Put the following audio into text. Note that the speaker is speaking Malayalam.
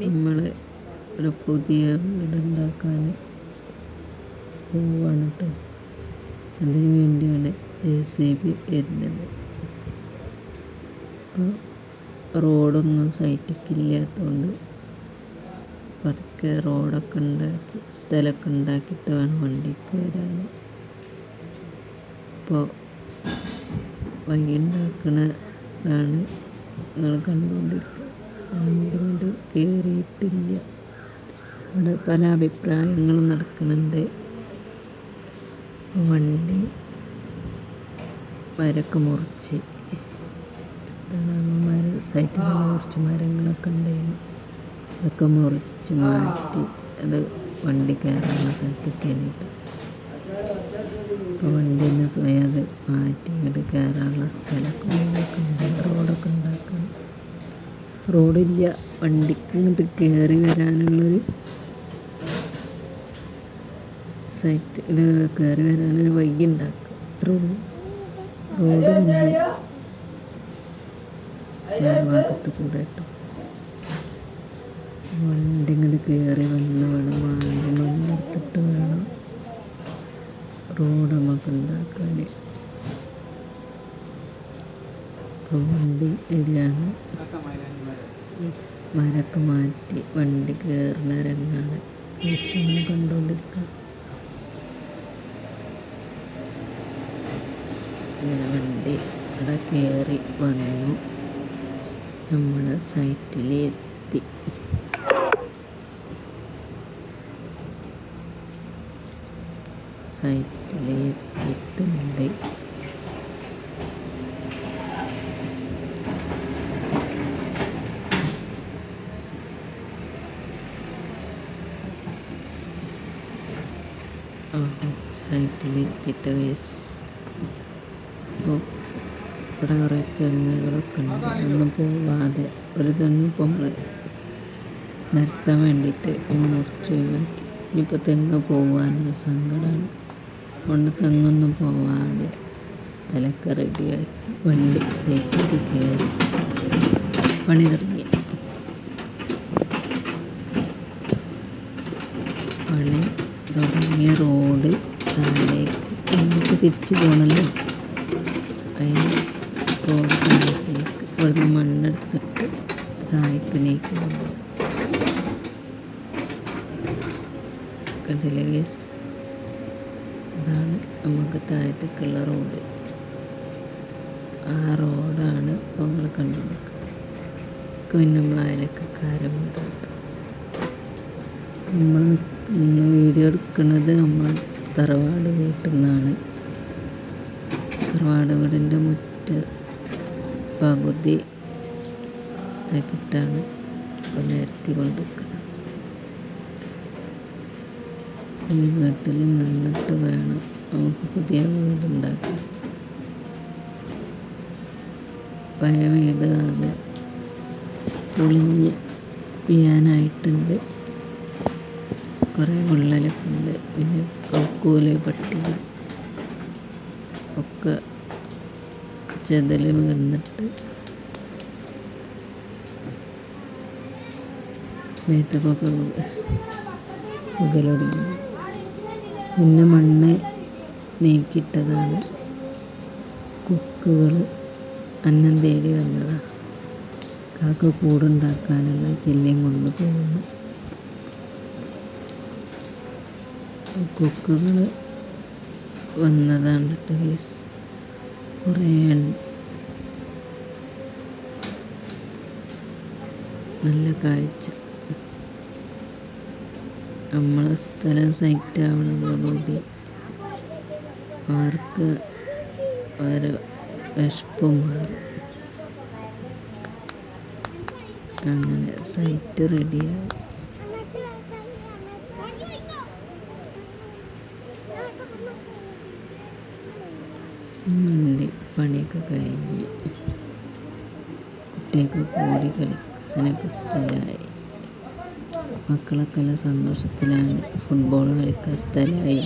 നമ്മൾ ഒരു പുതിയ വീടുണ്ടാക്കാൻ പോവാണ് കേട്ടോ. അതിന് വേണ്ടിയാണ് JCB വരുന്നത്. അപ്പോൾ റോഡൊന്നും സൈറ്റിക്ക് ഇല്ലാത്തതുകൊണ്ട് പതുക്കെ റോഡൊക്കെ ഉണ്ടാക്കി സ്ഥലമൊക്കെ ഉണ്ടാക്കിയിട്ട് വേണം വണ്ടിക്ക് വരാൻ. ഇപ്പോൾ വഴി ഉണ്ടാക്കണതാണ് നിങ്ങൾ കണ്ടുകൊണ്ടിരിക്കുക. വണ്ടി കൊണ്ട് കയറിയിട്ടില്ല. അവിടെ പല അഭിപ്രായങ്ങളും നടക്കുന്നുണ്ട്. വണ്ടി മരമൊക്കെ മുറിച്ച് അമ്മമാർ സൈറ്റിൽ കുറച്ച് മരങ്ങളൊക്കെ ഉണ്ടായിരുന്നു. അതൊക്കെ മുറിച്ച് മാറ്റി അത് വണ്ടി കയറാനുള്ള സ്ഥലത്തേക്ക് കഴിഞ്ഞിട്ട് അപ്പോൾ വണ്ടി തന്നെ സ്വയം അത് മാറ്റി ഇങ്ങോട്ട് കയറാനുള്ള സ്ഥലമൊക്കെ ഉണ്ട്. റോഡൊക്കെ ഉണ്ടാക്കണം. റോഡില്ല, വണ്ടിക്ക് ഇങ്ങോട്ട് കയറി വരാനുള്ളൊരു സൈറ്റിൽ കയറി വരാനൊരു വഴി ഉണ്ടാക്കും. അത്രേ ഉള്ളൂ. റോഡ് ഭാഗത്ത് കൂടെ കേട്ടോ. വണ്ടി ഇങ്ങോട്ട് കയറി വന്ന് വേണം മണ്ണെടുത്തിട്ട് വേണം റോഡ് നമുക്ക് ഉണ്ടാക്കാൻ. ഇപ്പോൾ വണ്ടി വരികയാണ്. മരമൊക്കെ മാറ്റി വണ്ടി കയറുന്ന രംഗമാണ് കണ്ടുകൊണ്ടിരിക്കുന്നത്. ഇങ്ങനെ വണ്ടി അവിടെ കയറി വന്നു. നമ്മൾ സൈറ്റിലെത്തി. സൈറ്റിലെത്തിയിട്ടുണ്ട്. സൈറ്റിലെത്തിയിട്ട് ഇവിടെ കുറേ തെങ്ങുകളൊക്കെ ഉണ്ട്. ഒന്നും പോവാതെ ഒരു തെങ്ങ് ഇപ്പോൾ നിർത്താൻ വേണ്ടിയിട്ട് മുറിച്ച് ഒഴിവാക്കി. ഇനിയിപ്പോൾ തെങ്ങ് പോവാൻ സങ്കടമാണ്. കൊണ്ട് തെങ്ങൊന്നും പോവാതെ സ്ഥലമൊക്കെ റെഡിയാക്കി വണ്ടി സൈറ്റിൽ കയറി പണി തുടങ്ങി. പണി തുടങ്ങിയ റോഡ് താഴേക്ക് മുന്നേക്ക് തിരിച്ചു പോകണമല്ലോ. അതിന് റോഡ് താഴത്തേക്ക് ഇവിടുന്ന് മണ്ണെടുത്തിട്ട് താഴേക്ക് നീക്കി കൊണ്ടുപോകും. കണ്ടില്ലേ ഗൈസ്, അതാണ് നമുക്ക് താഴത്തേക്കുള്ള റോഡ്. ആ റോഡാണ് ഇപ്പോൾ നിങ്ങൾ കണ്ടുകൊടുക്കുക. പിന്നെ നമ്മൾ അയലക്കാരൻ വീടാണ്. നമ്മൾ ഇന്ന് വീഡിയോ എടുക്കുന്നത് നമ്മൾ തറവാട് വീട്ടിൽ നിന്നാണ്. തറവാട് വീടിൻ്റെ മുറ്റ പകുതി ആക്കിയിട്ടാണ് ഇപ്പോൾ നിരത്തി കൊണ്ടിരിക്കുന്നത്. ഈ വീട്ടിൽ നിന്നിട്ട് വേണം നമുക്ക് പുതിയ വീടുണ്ടാക്കാൻ. പഴയ വീട് ആകെ പൊളിഞ്ഞ് വീഴാനായിട്ടുണ്ട്. കുറേ വിള്ളലൊക്കെ ഉണ്ട്. പിന്നെ കൗക്കൂല് പട്ടികൾ ഒക്കെ ചെതൽ വീണിട്ട് മേത്തൊക്കെ പുകലൊടിഞ്ഞു. പിന്നെ മണ്ണ് നീക്കിയിട്ടതാണ്. കൊക്കുകൾ അന്നം തേടി വന്നതാണ്. കാക്ക കൂടുണ്ടാക്കാനുള്ള ചില്ലിയും കൊണ്ട് പോകുന്നു. കൊക്കുകൾ വന്നതാണ് ടേസ് കുറേ നല്ല കാഴ്ച. നമ്മളെ സ്ഥലം സൈറ്റ് ആവണതോടുകൂടി ആർക്ക് ഒരു വിശപ്പ് മാറും. അങ്ങനെ സൈറ്റ് റെഡിയായി. വണ്ടി പണിയൊക്കെ കഴിഞ്ഞ് കുട്ടിയൊക്കെ കൂടി കളിക്കാനൊക്കെ സ്ഥലമായി. മക്കളൊക്കെ നല്ല സന്തോഷത്തിലാണ്. ഫുട്ബോൾ കളിക്കാൻ സ്ഥലമായി.